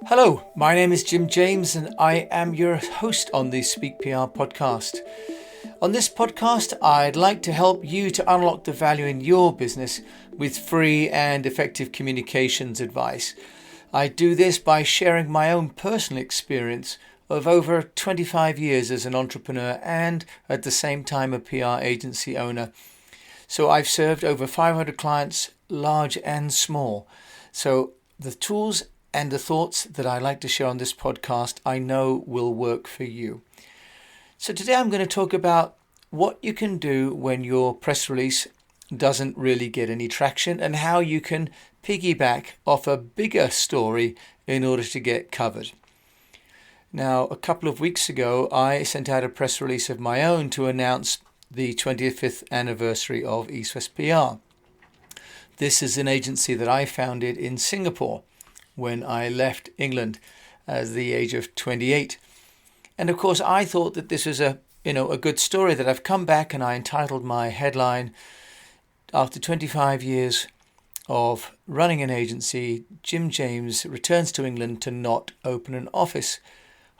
Hello, my name is Jim James and I am your host on the Speak PR podcast. On this podcast, I'd like to help you to unlock the value in your business with free and effective communications advice. I do this by sharing my own personal experience of over 25 years as an entrepreneur and at the same time a PR agency owner. So I've served over 500 clients, large and small. So the tools and the thoughts that I like to share on this podcast, I know will work for you. So today I'm going to talk about what you can do when your press release doesn't really get any traction and how you can piggyback off a bigger story in order to get covered. Now, a couple of weeks ago, I sent out a press release of my own to announce the 25th anniversary of EASTWEST PR. This is an agency that I founded in Singapore when I left England at the age of 28. And of course, I thought that this was a good story that I've come back, and I entitled my headline, "After 25 years of running an agency, Jim James returns to England to not open an office."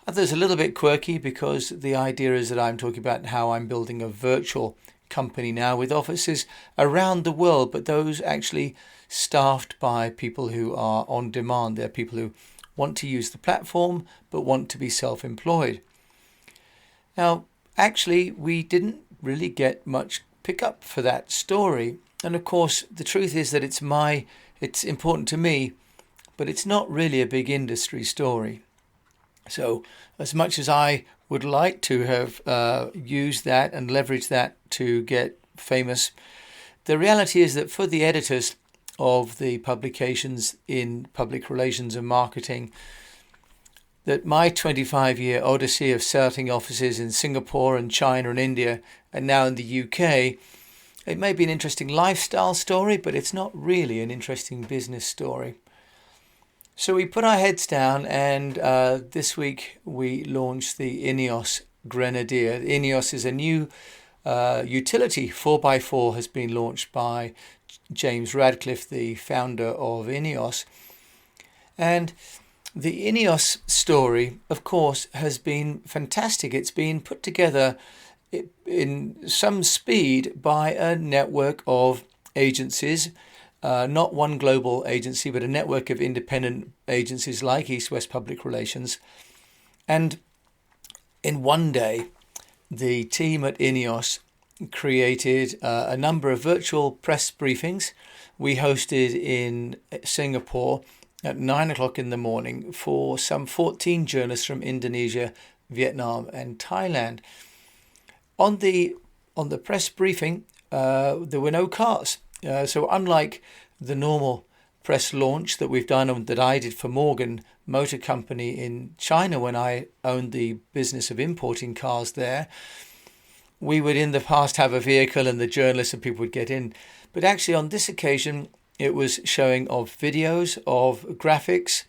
That's a little bit quirky because the idea is that I'm talking about how I'm building a virtual company now with offices around the world, but those actually staffed by people who are on demand. They're people who want to use the platform but want to be self-employed. Now, actually, we didn't really get much pickup for that story. And of course, the truth is that it's important to me, but it's not really a big industry story. So as much as I would like to have used that and leveraged that to get famous, the reality is that for the editors of the publications in public relations and marketing, that my 25-year odyssey of starting offices in Singapore and China and India and now in the UK, it may be an interesting lifestyle story, but it's not really an interesting business story. So we put our heads down, and this week we launched the INEOS Grenadier. The INEOS is a new utility. 4x4 has been launched by James Radcliffe, the founder of INEOS. And the INEOS story, of course, has been fantastic. It's been put together in some speed by a network of agencies, not one global agency, but a network of independent agencies like EASTWEST Public Relations. And in one day, the team at INEOS created a number of virtual press briefings. We hosted in Singapore at 9 o'clock in the morning for some 14 journalists from Indonesia, Vietnam and Thailand. On the press briefing, there were no cars. So unlike the normal press launch that we've done and that I did for Morgan Motor Company in China when I owned the business of importing cars there, we would in the past have a vehicle and the journalists and people would get in. But actually on this occasion, it was showing of videos, of graphics,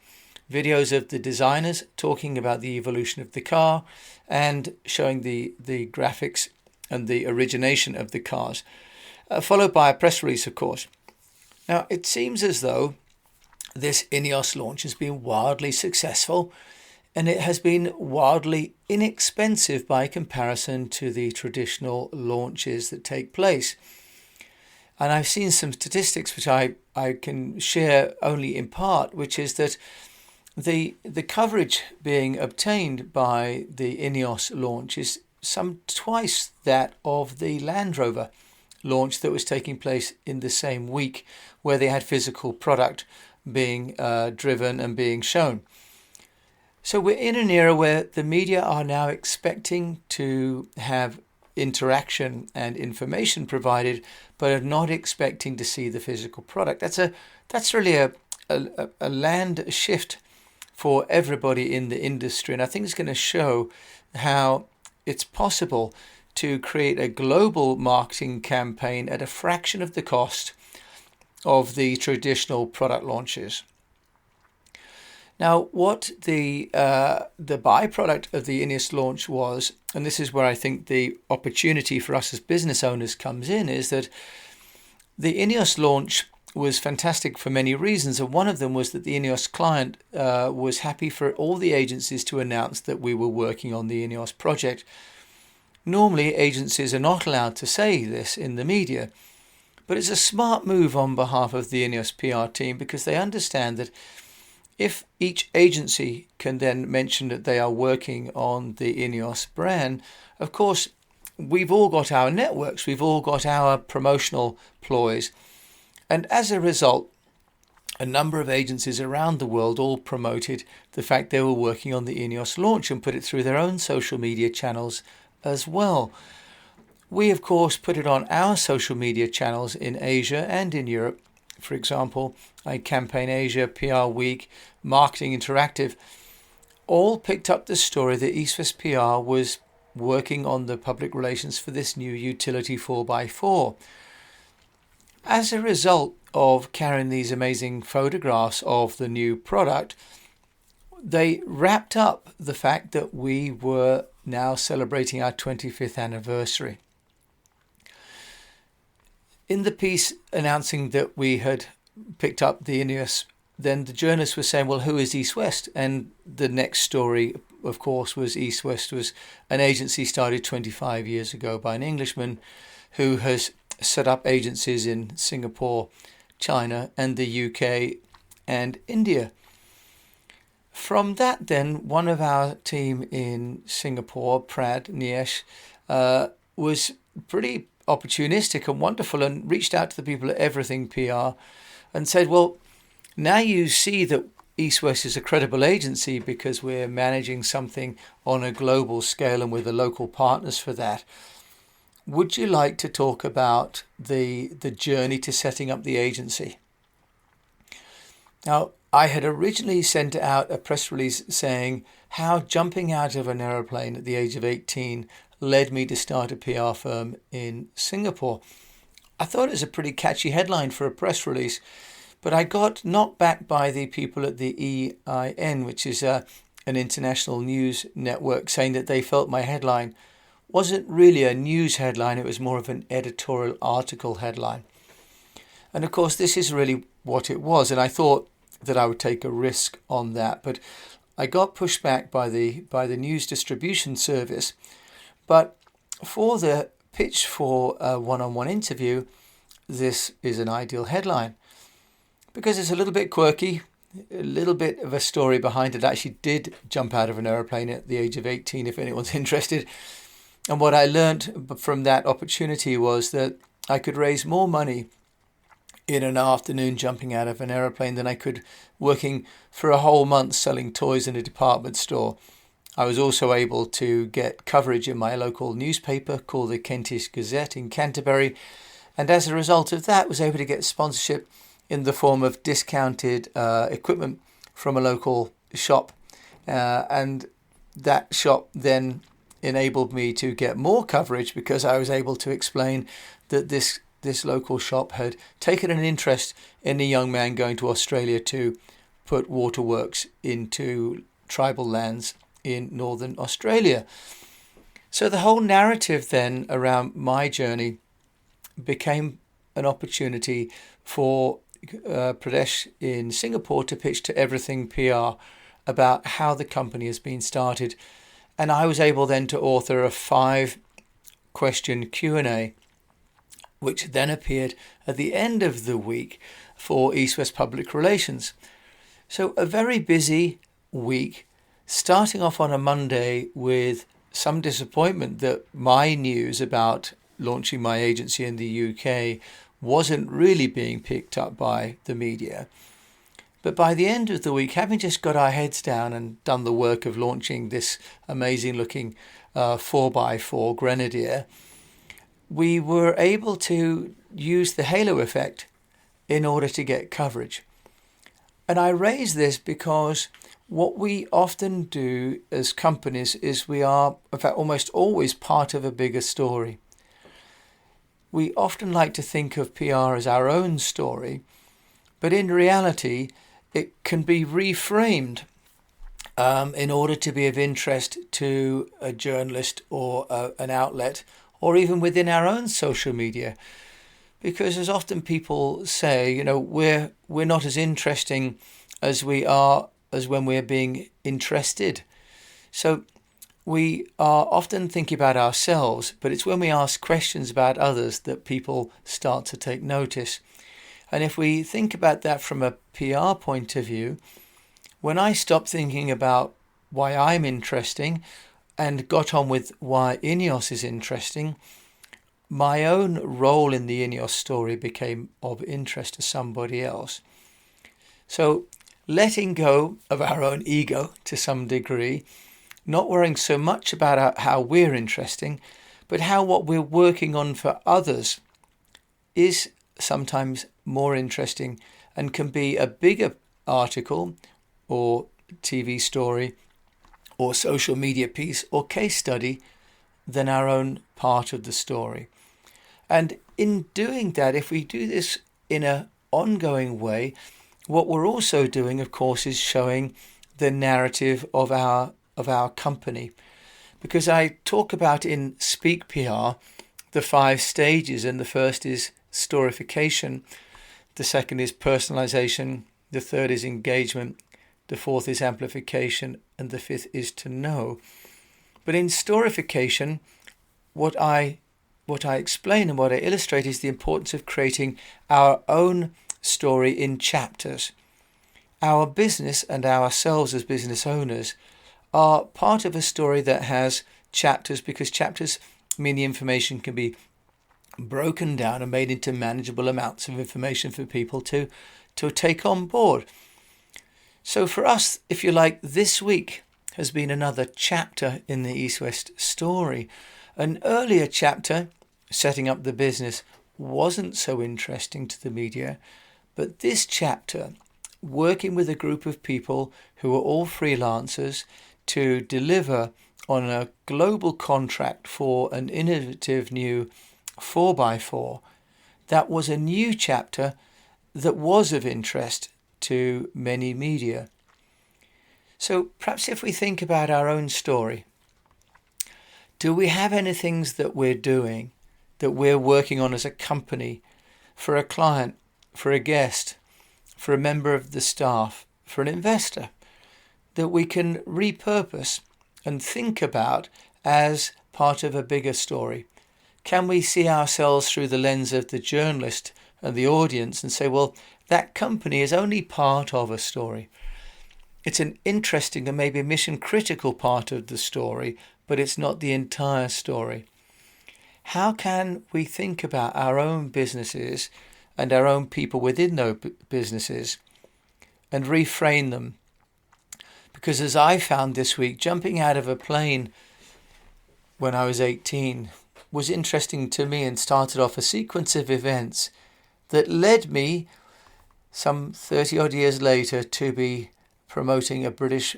videos of the designers talking about the evolution of the car and showing the graphics and the origination of the cars, followed by a press release, of course. Now, it seems as though this INEOS launch has been wildly successful, and it has been wildly inexpensive by comparison to the traditional launches that take place. And I've seen some statistics which I can share only in part, which is that the coverage being obtained by the INEOS launch is some twice that of the Land Rover launch that was taking place in the same week, where they had physical product being driven and being shown. So we're in an era where the media are now expecting to have interaction and information provided, but are not expecting to see the physical product. That's really a land shift for everybody in the industry, and I think it's going to show how it's possible to create a global marketing campaign at a fraction of the cost of the traditional product launches. Now, what the byproduct of the INEOS launch was, and this is where I think the opportunity for us as business owners comes in, is that the INEOS launch was fantastic for many reasons, and one of them was that the INEOS client was happy for all the agencies to announce that we were working on the INEOS project. Normally, agencies are not allowed to say this in the media, but it's a smart move on behalf of the INEOS PR team, because they understand that if each agency can then mention that they are working on the INEOS brand, of course, we've all got our networks, we've all got our promotional ploys. And as a result, a number of agencies around the world all promoted the fact they were working on the INEOS launch and put it through their own social media channels as well. We, of course, put it on our social media channels in Asia and in Europe. For example, Campaign Asia, PR Week, Marketing Interactive, all picked up the story that EASTWEST PR was working on the public relations for this new utility 4x4. As a result of carrying these amazing photographs of the new product, they wrapped up the fact that we were now celebrating our 25th anniversary. In the piece announcing that we had picked up the INEOS, then the journalists were saying, well, who is EASTWEST? And the next story, of course, was EASTWEST was an agency started 25 years ago by an Englishman who has set up agencies in Singapore, China, and the UK and India. From that, then, one of our team in Singapore, Pradnyesh, was pretty opportunistic and wonderful and reached out to the people at Everything PR and said, well, now you see that EASTWEST is a credible agency because we're managing something on a global scale and with the local partners for that. Would you like to talk about the journey to setting up the agency? Now, I had originally sent out a press release saying how jumping out of an aeroplane at the age of 18 led me to start a PR firm in Singapore. I thought it was a pretty catchy headline for a press release, but I got knocked back by the people at the EIN, which is an international news network, saying that they felt my headline wasn't really a news headline, it was more of an editorial article headline. And of course, this is really what it was, and I thought that I would take a risk on that, but I got pushed back by the news distribution service. But for the pitch for a one-on-one interview, this is an ideal headline because it's a little bit quirky, a little bit of a story behind it. I actually did jump out of an aeroplane at the age of 18, if anyone's interested. And what I learned from that opportunity was that I could raise more money in an afternoon jumping out of an aeroplane than I could working for a whole month selling toys in a department store. I was also able to get coverage in my local newspaper called the Kentish Gazette in Canterbury, and as a result of that was able to get sponsorship in the form of discounted equipment from a local shop, and that shop then enabled me to get more coverage because I was able to explain that this local shop had taken an interest in a young man going to Australia to put waterworks into tribal lands in northern Australia. So the whole narrative then around my journey became an opportunity for Pradnyesh in Singapore to pitch to Everything PR about how the company has been started. And I was able then to author a 5-question Q&A, which then appeared at the end of the week for EASTWEST Public Relations. So a very busy week, starting off on a Monday with some disappointment that my news about launching my agency in the UK wasn't really being picked up by the media. But by the end of the week, having just got our heads down and done the work of launching this amazing looking 4x4 Grenadier, we were able to use the halo effect in order to get coverage. And I raise this because what we often do as companies is we are, in fact, almost always part of a bigger story. We often like to think of PR as our own story, but in reality, it can be reframed in order to be of interest to a journalist or an outlet, or even within our own social media. Because as often people say, we're not as interesting as we are as when we're being interested. So we are often thinking about ourselves, but it's when we ask questions about others that people start to take notice. And if we think about that from a PR point of view, when I stopped thinking about why I'm interesting and got on with why INEOS is interesting, my own role in the INEOS story became of interest to somebody else. So letting go of our own ego to some degree, not worrying so much about how we're interesting, but how what we're working on for others is sometimes more interesting and can be a bigger article or TV story or social media piece or case study than our own part of the story. And in doing that, if we do this in an ongoing way, what we're also doing, of course, is showing the narrative of our company. Because I talk about in Speak PR the 5 stages, and the first is storification, the second is personalization, the third is engagement, the fourth is amplification, and the 5th is to know. But in storification, what I explain and what I illustrate is the importance of creating our own story in chapters. Our business and ourselves as business owners are part of a story that has chapters, because chapters mean the information can be broken down and made into manageable amounts of information for people to take on board. So for us, if you like, this week has been another chapter in the EASTWEST story. An earlier chapter, setting up the business, wasn't so interesting to the media, but this chapter, working with a group of people who are all freelancers to deliver on a global contract for an innovative new 4x4, that was a new chapter that was of interest to many media. So perhaps if we think about our own story, do we have any things that we're doing, that we're working on as a company, for a client, for a guest, for a member of the staff, for an investor, that we can repurpose and think about as part of a bigger story? Can we see ourselves through the lens of the journalist and the audience and say, well, that company is only part of a story. It's an interesting and maybe mission critical part of the story, but it's not the entire story. How can we think about our own businesses and our own people within those businesses and reframe them? Because as I found this week, jumping out of a plane when I was 18 was interesting to me and started off a sequence of events that led me some 30 odd years later to be promoting a British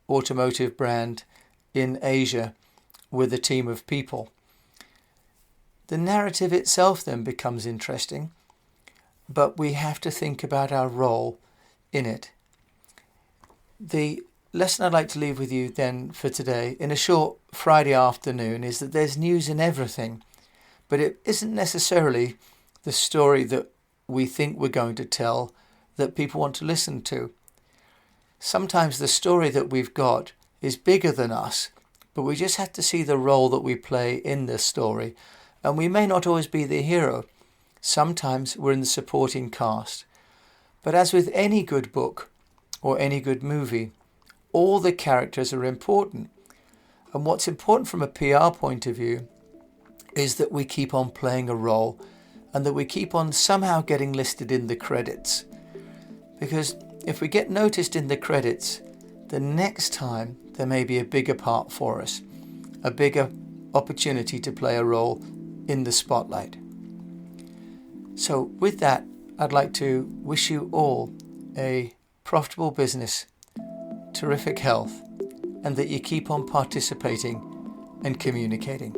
automotive brand in Asia with a team of people. The narrative itself then becomes interesting, but we have to think about our role in it. The lesson I'd like to leave with you then for today in a short Friday afternoon is that there's news in everything, but it isn't necessarily the story that we think we're going to tell that people want to listen to. Sometimes the story that we've got is bigger than us, but we just have to see the role that we play in this story. And we may not always be the hero. Sometimes we're in the supporting cast. But as with any good book or any good movie, all the characters are important. And what's important from a PR point of view is that we keep on playing a role and that we keep on somehow getting listed in the credits. Because if we get noticed in the credits, the next time there may be a bigger part for us, a bigger opportunity to play a role in the spotlight. So with that, I'd like to wish you all a profitable business, terrific health, and that you keep on participating and communicating.